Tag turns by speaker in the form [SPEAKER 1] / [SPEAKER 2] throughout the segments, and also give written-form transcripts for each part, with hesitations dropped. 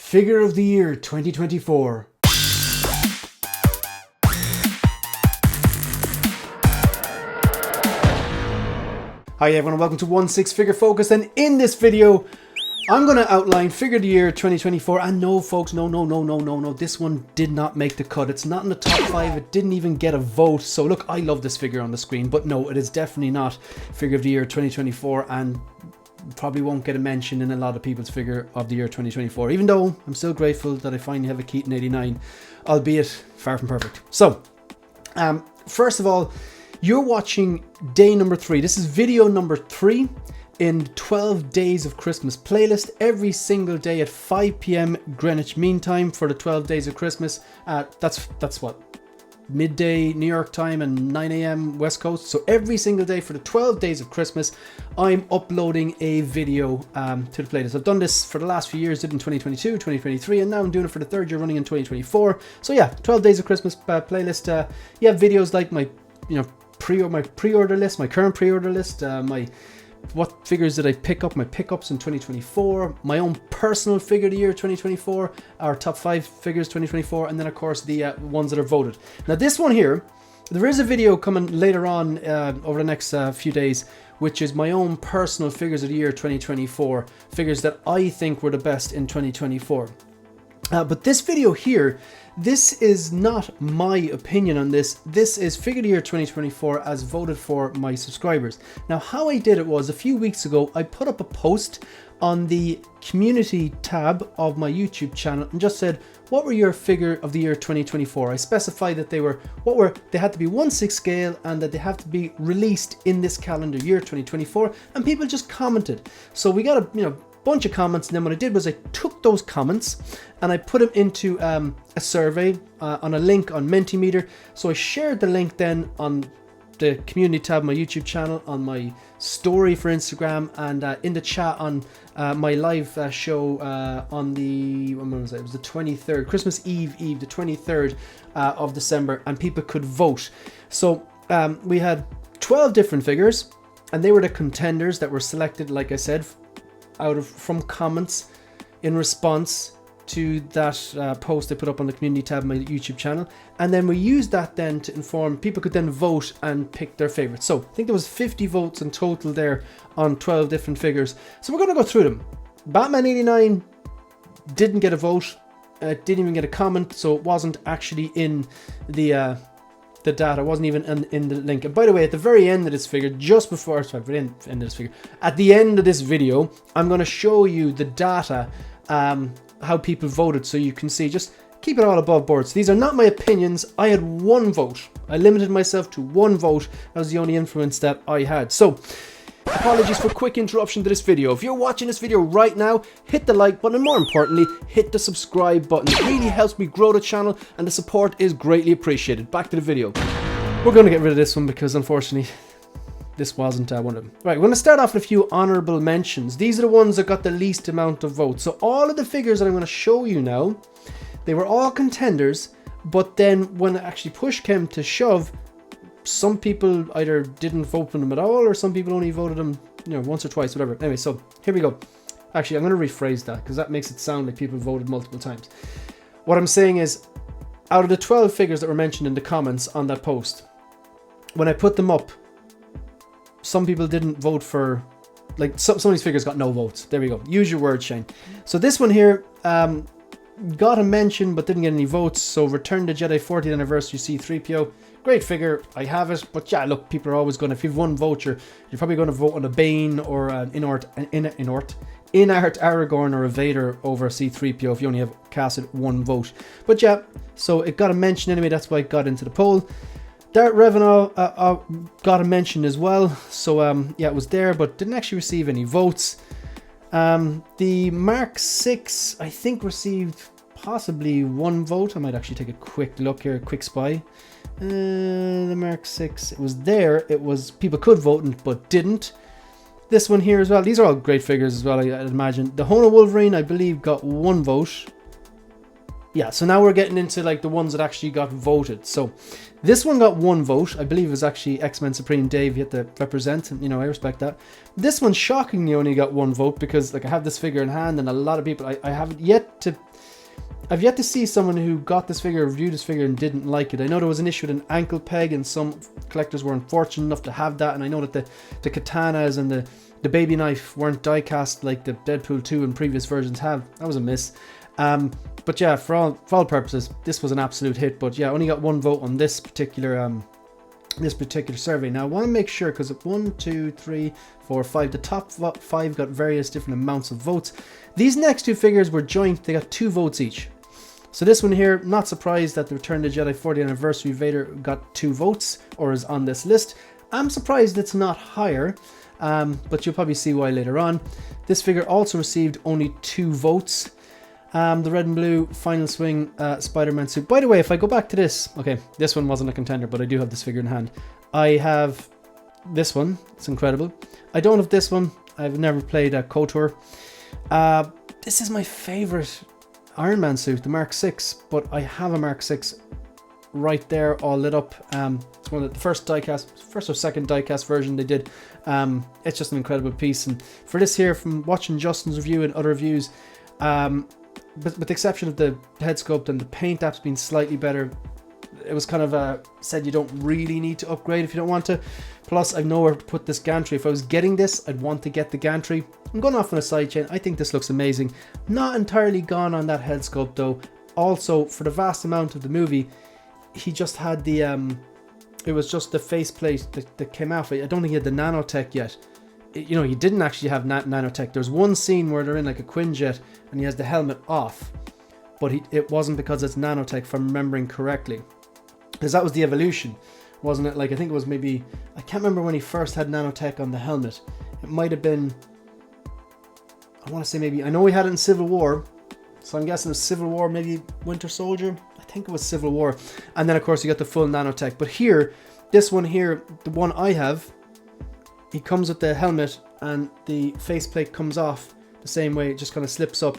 [SPEAKER 1] Figure of the Year 2024. Hi everyone and welcome to 16 Figure Focus, and in this video I'm going to outline Figure of the Year 2024. And no folks, no, this one did not make the cut. It's not in the top 5, it didn't even get a vote. So look, I love this figure on the screen, but no, it is definitely not Figure of the Year 2024 and probably won't get a mention in a lot of people's Figure of the Year 2024, even though I'm still grateful that I finally have a Keaton 89, albeit far from perfect. So first of all, you're watching day number 3. This is video number 3 in 12 Days of Christmas playlist, every single day at 5 p.m. Greenwich Mean Time for the 12 Days of Christmas. That's what, midday New York time and 9 a.m. West Coast. So every single day for the 12 Days of Christmas, I'm uploading a video to the playlist. I've done this for the last few years, did in 2022, 2023, and now I'm doing it for the 3rd year running in 2024. So yeah, 12 Days of Christmas playlist. You have videos like my, pre-order list, my current pre-order list, what figures did I pick up, my pickups in 2024, my own personal Figure of the Year 2024, our top 5 figures 2024, and then of course the ones that are voted. Now this one here, there is a video coming later on over the next few days, which is my own personal Figures of the Year 2024, figures that I think were the best in 2024. But this video here, this is not my opinion on this. This is Figure of the Year 2024 as voted for my subscribers. Now, how I did it was a few weeks ago, I put up a post on the community tab of my YouTube channel and just said, what were your Figure of the Year 2024? I specified that they had to be 1/6 scale and that they have to be released in this calendar year 2024, and people just commented. So we got a bunch of comments, and then what I did was I took those comments and I put them into a survey on a link on Mentimeter. So I shared the link then on the community tab of my YouTube channel, on my story for Instagram, and in the chat on my live show on the, when was it? It was the 23rd, Christmas Eve, the 23rd of December, and people could vote. So we had 12 different figures, and they were the contenders that were selected, like I said, from comments in response to that post I put up on the community tab of my YouTube channel. And then we used that then to inform people could then vote and pick their favorites. So I think there was 50 votes in total there on 12 different figures. So we're going to go through them. Batman 89 didn't get a vote, didn't even get a comment, so it wasn't actually in the data, wasn't even in the link. And by the way, at the very end of this figure, just before, sorry, at the end of this video, I'm going to show you the data, how people voted, so you can see, just keep it all above board. So these are not my opinions. I had 1 vote. I limited myself to 1 vote. That was the only influence that I had. So apologies for quick interruption to this video. If you're watching this video right now, hit the like button, and more importantly, hit the subscribe button. It really helps me grow the channel, and the support is greatly appreciated. Back to the video. We're going to get rid of this one because unfortunately this wasn't one of them. Right, we're going to start off with a few honorable mentions. These are the ones that got the least amount of votes. So all of the figures that I'm going to show you now, they were all contenders, but then when actually push came to shove, some people either didn't vote for them at all, or some people only voted them, once or twice, whatever. Anyway, so here we go. Actually, I'm going to rephrase that because that makes it sound like people voted multiple times. What I'm saying is, out of the 12 figures that were mentioned in the comments on that post, when I put them up, some people didn't vote for, like, some of these figures got no votes. There we go. Use your words, Shane. So this one here got a mention but didn't get any votes. So Return to Jedi 40th Anniversary C-3PO. Great figure. I have it. But yeah, look, people are always going to, if you've 1 vote, you're probably going to vote on a Bane or an InArt Aragorn or a Vader over a C-3PO if you only have casted 1 vote. But yeah, so it got a mention anyway. That's why it got into the poll. Dart Revenant got a mention as well, so yeah, it was there, but didn't actually receive any votes. The Mark 6, I think, received possibly 1 vote. I might actually take a quick look here, a quick spy. The Mark 6, it was there. It was, people could vote, but didn't. This one here as well. These are all great figures as well, I'd imagine. The Hona Wolverine, I believe, got 1 vote. yeah, so now we're getting into like the ones that actually got voted. So this one got 1 vote. I believe it was actually X-Men Supreme Dave. You had to represent, and you know, I respect that. This one shockingly only got 1 vote because like I have this figure in hand, and a lot of people I've yet to see someone who got this figure, reviewed this figure, and didn't like it. I know there was an issue with an ankle peg, and some collectors were unfortunate enough to have that, and I know that the katanas and the baby knife weren't die-cast like the Deadpool 2 and previous versions have. That was a miss. But yeah, for all purposes, this was an absolute hit. But yeah, only got 1 vote on this particular survey. Now I want to make sure, because 1, 2, 3, 4, 5, the top 5 got various different amounts of votes. These next 2 figures were joint. They got 2 votes each. So this one here, not surprised that the Return of the Jedi 40th Anniversary Vader got 2 votes, or is on this list. I'm surprised it's not higher, but you'll probably see why later on. This figure also received only 2 votes. The red and blue final swing Spider-Man suit. By the way, if I go back to this, okay, this one wasn't a contender, but I do have this figure in hand. I have this one. It's incredible. I don't have this one. I've never played KOTOR. This is my favorite Iron Man suit, the Mark 6, but I have a Mark 6 right there, all lit up. It's one of the first or second diecast version they did. It's just an incredible piece. And for this here, from watching Justin's review and other reviews, but with the exception of the head sculpt and the paint apps being slightly better, it was kind of said you don't really need to upgrade if you don't want to. Plus, I've nowhere to put this gantry. If I was getting this, I'd want to get the gantry. I'm going off on a side chain. I think this looks amazing. Not entirely gone on that head sculpt though. Also, for the vast amount of the movie, he just had the it was just the faceplate that came out. I don't think he had the nanotech yet. You know, he didn't actually have nanotech. There's one scene where they're in like a Quinjet and he has the helmet off, but it wasn't because it's nanotech, if I'm remembering correctly, because that was the evolution, wasn't it? Like, I think it was maybe, I can't remember when he first had nanotech on the helmet. It might have been, I want to say maybe, I know he had it in Civil War, so I'm guessing it was Civil War, maybe Winter Soldier. I think it was Civil War. And then of course you got the full nanotech. But here, this one here, the one I have, he comes with the helmet and the faceplate comes off the same way. It just kind of slips up.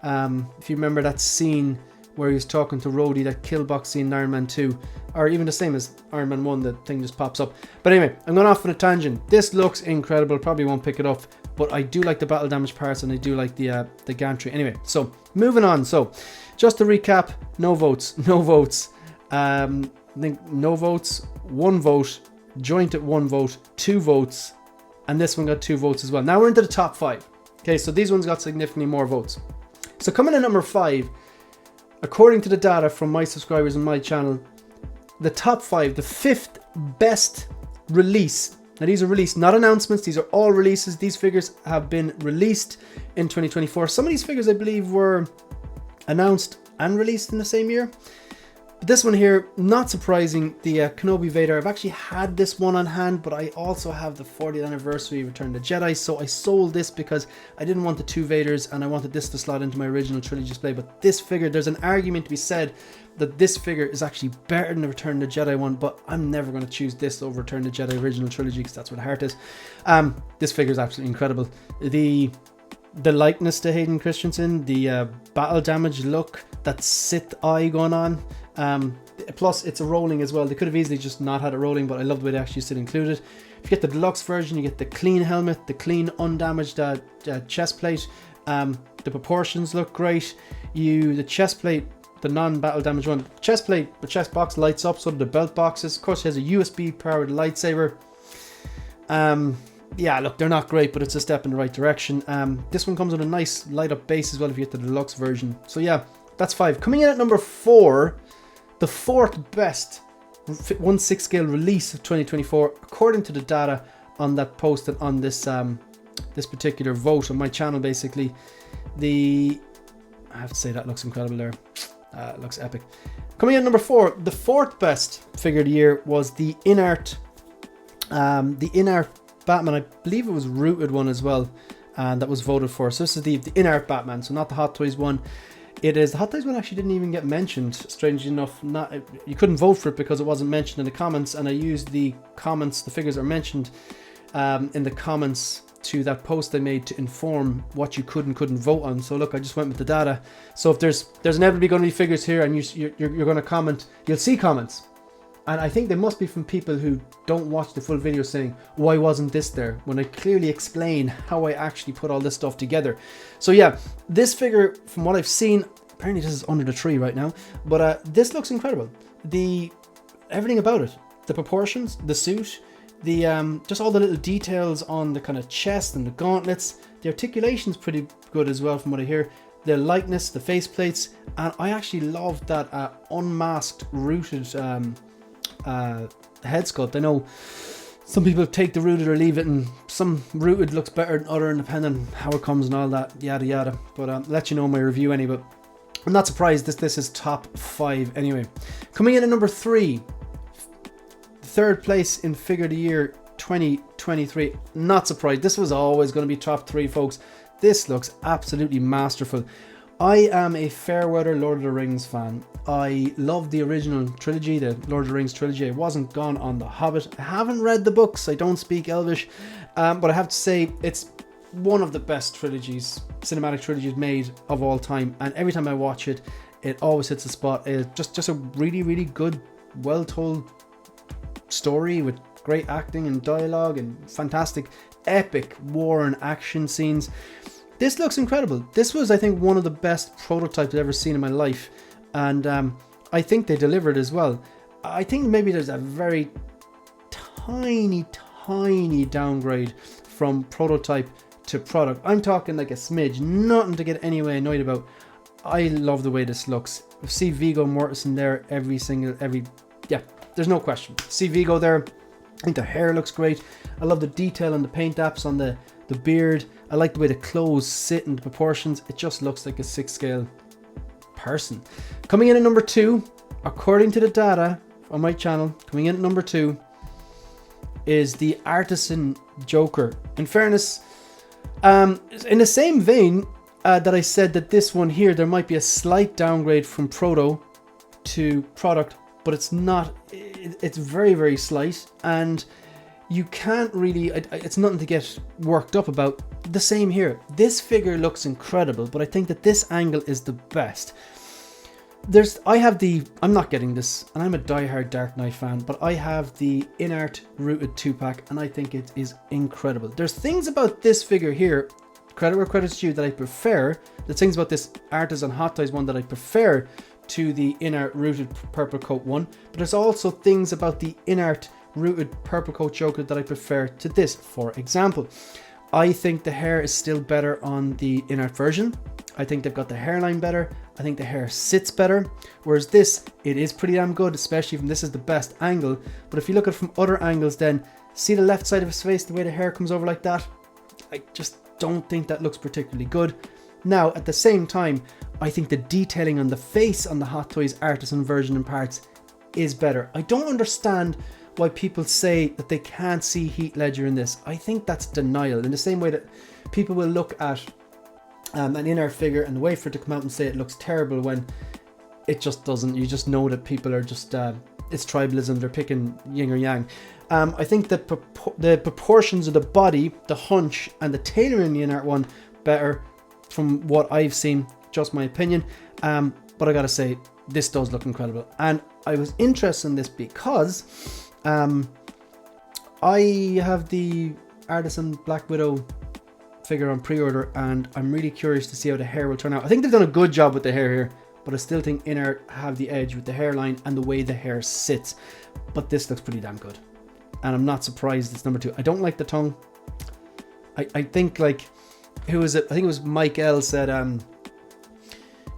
[SPEAKER 1] If you remember that scene where he was talking to Rhodey, that kill box scene in Iron Man 2, or even the same as Iron Man 1, the thing just pops up. But anyway, I'm going off on a tangent. This looks incredible. Probably won't pick it up, but I do like the battle damage parts and I do like the gantry. Anyway, so moving on. So just to recap, no votes. I think no votes, 1 vote, joint at 1 vote, 2 votes, and this one got 2 votes as well. Now we're into the top 5. Okay, so these ones got significantly more votes. So coming in at number 5, according to the data from my subscribers and my channel, the top 5, the 5th best release. Now these are released, not announcements. These are all releases. These figures have been released in 2024. Some of these figures, I believe, were announced and released in the same year. But this one here, not surprising, the Kenobi Vader. I've actually had this one on hand, but I also have the 40th anniversary Return of the Jedi, so I sold this because I didn't want the 2 Vaders and I wanted this to slot into my original trilogy display. But this figure, there's an argument to be said that this figure is actually better than the Return of the Jedi one, but I'm never going to choose this over Return of the Jedi original trilogy because that's where the heart is. This figure is absolutely incredible. The likeness to Hayden Christensen, the battle damage look, that Sith eye going on. Plus it's a rolling as well. They could have easily just not had it rolling, but I love the way they actually still included. If you get the deluxe version, you get the clean helmet, the clean undamaged chest plate. The proportions look great. The chest plate, the non-battle damage one, chest plate, the chest box lights up, so do the belt boxes. Of course, it has a USB powered lightsaber. Yeah, look, they're not great, but it's a step in the right direction. This one comes with a nice light up base as well if you get the deluxe version. So yeah, that's 5. Coming in at number 4, the 4th best 1/6 scale release of 2024, according to the data on that post and on this this particular vote on my channel. Basically, I have to say that looks incredible there. It looks epic. Coming in at number 4, the 4th best figure of the year was the InArt Batman. I believe it was rooted one as well, and that was voted for. So this is the InArt Batman, so not the HotToys one. It is the HotToys one. Actually didn't even get mentioned, strangely enough. You couldn't vote for it because it wasn't mentioned in the comments, and I used the comments, the figures are mentioned in the comments to that post I made to inform what you could and couldn't vote on. So look, I just went with the data. So if there's inevitably going to be figures here and you're going to comment, you'll see comments. And I think they must be from people who don't watch the full video saying, why wasn't this there? When I clearly explain how I actually put all this stuff together. So yeah, this figure, from what I've seen, apparently this is under the tree right now, but this looks incredible. Everything about it, the proportions, the suit, just all the little details on the kind of chest and the gauntlets. The articulation's pretty good as well from what I hear. The lightness, the face plates, and I actually love that unmasked, rooted head sculpt. I know some people take the rooted or leave it, and some rooted looks better than other, depending on how it comes and all that, yada yada. But I'll let you know my review anyway. I'm not surprised this is top 5 anyway. Coming in at number 3, third place in Figure of the Year 2023. Not surprised. This was always going to be top 3, folks. This looks absolutely masterful. I am a fair weather Lord of the Rings fan. I love the original trilogy, the Lord of the Rings trilogy. I wasn't gone on The Hobbit. I haven't read the books. I don't speak Elvish. But I have to say, it's one of the best trilogies, cinematic trilogies made of all time. And every time I watch it, it always hits the spot. It's just a really, really good, well-told story with great acting and dialogue and fantastic, epic war and action scenes. This looks incredible. This was, I think, one of the best prototypes I've ever seen in my life. And I think they delivered as well. I think maybe there's a very tiny downgrade from prototype to product. I'm talking like a smidge, nothing to get anyway annoyed about. I love the way this looks. See Viggo Mortensen there yeah, there's no question. See Viggo there. I think the hair looks great. I love the detail on the paint apps on the beard. I like the way the clothes sit and the proportions. It just looks like a 6 scale person. Coming in at number 2, according to the data on my channel, coming in at number 2 is the Artisan Joker. In fairness, in the same vein that I said that this one here, there might be a slight downgrade from proto to product, but it's not. It's very, very slight, and you can't really, it's nothing to get worked up about. The same here. This figure looks incredible, but I think that this angle is the best. I'm not getting this, and I'm a diehard Dark Knight fan, but I have the InArt Rooted 2-pack, and I think it is incredible. There's things about this figure here, credit where credit's due, that I prefer. There's things about this Artisan HotToys one that I prefer to the InArt Rooted Purple Coat one, but there's also things about the InArt Rooted Purple Coat Joker that I prefer to this. For example, I think the hair is still better on the InArt version. I think they've got the hairline better. I think the hair sits better. Whereas this, it is pretty damn good, especially when this is the best angle. But if you look at it from other angles, then see the left side of his face, the way the hair comes over like that? I just don't think that looks particularly good. Now, at the same time, I think the detailing on the face on the Hot Toys Artisan version and parts is better. I don't understand why people say that they can't see Heath Ledger in this. I think that's denial. In the same way that people will look at an InArt figure and wait for it to come out and say it looks terrible when it just doesn't. You just know that people are just, it's tribalism, they're picking yin or yang. I think that the proportions of the body, the hunch, and the tailoring in the InArt one better from what I've seen, just my opinion. But I gotta say, this does look incredible. And I was interested in this because I have the Artisan Black Widow figure on pre-order, and I'm really curious to see how the hair will turn out. I think they've done a good job with the hair here, but I still think InArt have the edge with the hairline and the way the hair sits. But this looks pretty damn good, and I'm not surprised it's number 2. I don't like the tongue. I think, like, who was it? I think it was Mike L said,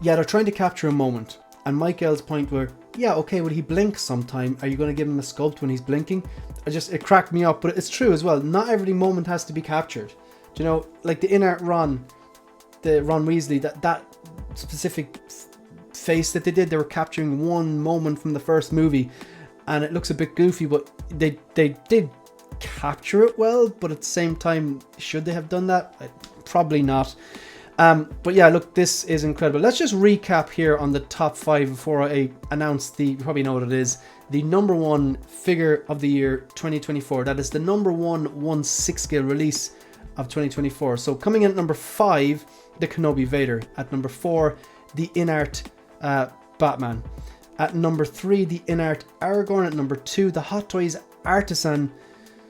[SPEAKER 1] yeah, they're trying to capture a moment. And Mike L's point were, yeah, okay, will he blink sometime? Are you going to give him a sculpt when he's blinking? It cracked me up, but it's true as well. Not every moment has to be captured. Do you know, like the InArt Ron Weasley, that specific face that they did, they were capturing one moment from the first movie, and it looks a bit goofy, but they did capture it well. But at the same time, should they have done that? Probably not. But yeah, look, this is incredible. Let's just recap here on the top 5 before I announce you probably know what it is, the number 1 figure of the year 2024. That is the number 1 1/6 scale release of 2024. So coming in at number 5, the Kenobi Vader. At number 4, the InArt Batman. At number 3, the InArt Aragorn. At number 2, the HotToys Artisan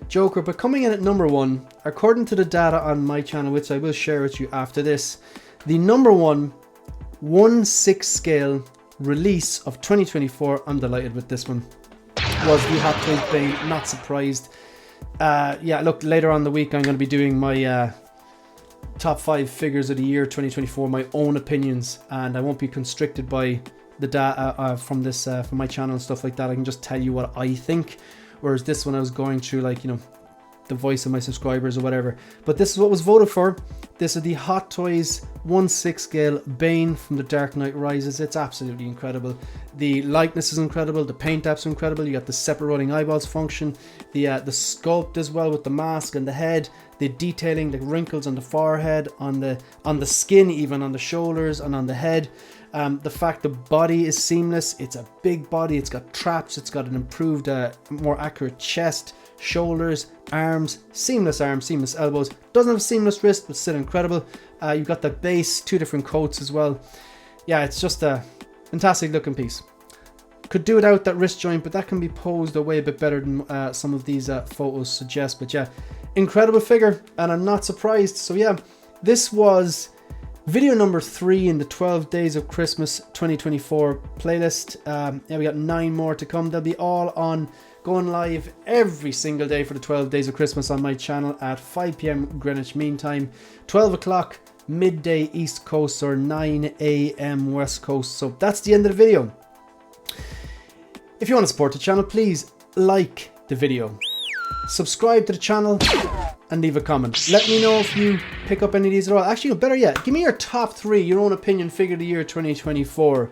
[SPEAKER 1] Joker. But coming in at number 1, according to the data on my channel, which I will share with you after this, the number 1/6 scale release of 2024, I'm delighted with this one, was the HotToys Bane. Not surprised. Yeah, look, later on in the week I'm going to be doing my top 5 figures of the year 2024, my own opinions, and I won't be constricted by the data from this from my channel and stuff like that. I can just tell you what I think, whereas this one I was going through, like, you know, the voice of my subscribers or whatever. But this is what was voted for. This is the HotToys 1/6 scale Bane from The Dark Knight Rises. It's absolutely incredible. The likeness is incredible. The paint apps are incredible. You got the separate rolling eyeballs function. The sculpt as well with the mask and the head. The detailing, the wrinkles on the forehead, on the skin, even on the shoulders and on the head. The fact the body is seamless. It's a big body. It's got traps. It's got an improved, more accurate chest, shoulders, arms, seamless elbows. Doesn't have a seamless wrist, but still incredible. You've got the base, 2 different coats as well. Yeah, it's just a fantastic looking piece. Could do without that wrist joint, but that can be posed away a bit better than some of these photos suggest. But yeah, incredible figure, and I'm not surprised. So yeah, this was video number 3 in the 12 Days of Christmas 2024 playlist. Yeah, we got 9 more to come. They'll be all on going live every single day for the 12 Days of Christmas on my channel at 5 p.m. Greenwich Mean Time, 12 o'clock midday East Coast, or 9 a.m. West Coast. So that's the end of the video. If you want to support the channel, please like the video, subscribe to the channel, and leave a comment. Let me know if you pick up any of these at all. Actually, better yet, give me your top 3, your own opinion figure of the year 2024.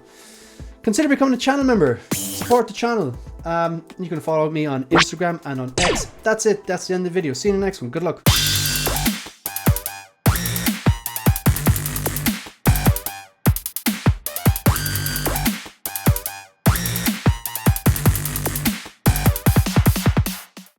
[SPEAKER 1] Consider becoming a channel member. Support the channel. You can follow me on Instagram and on X. That's it. That's the end of the video. See you in the next one. Good luck.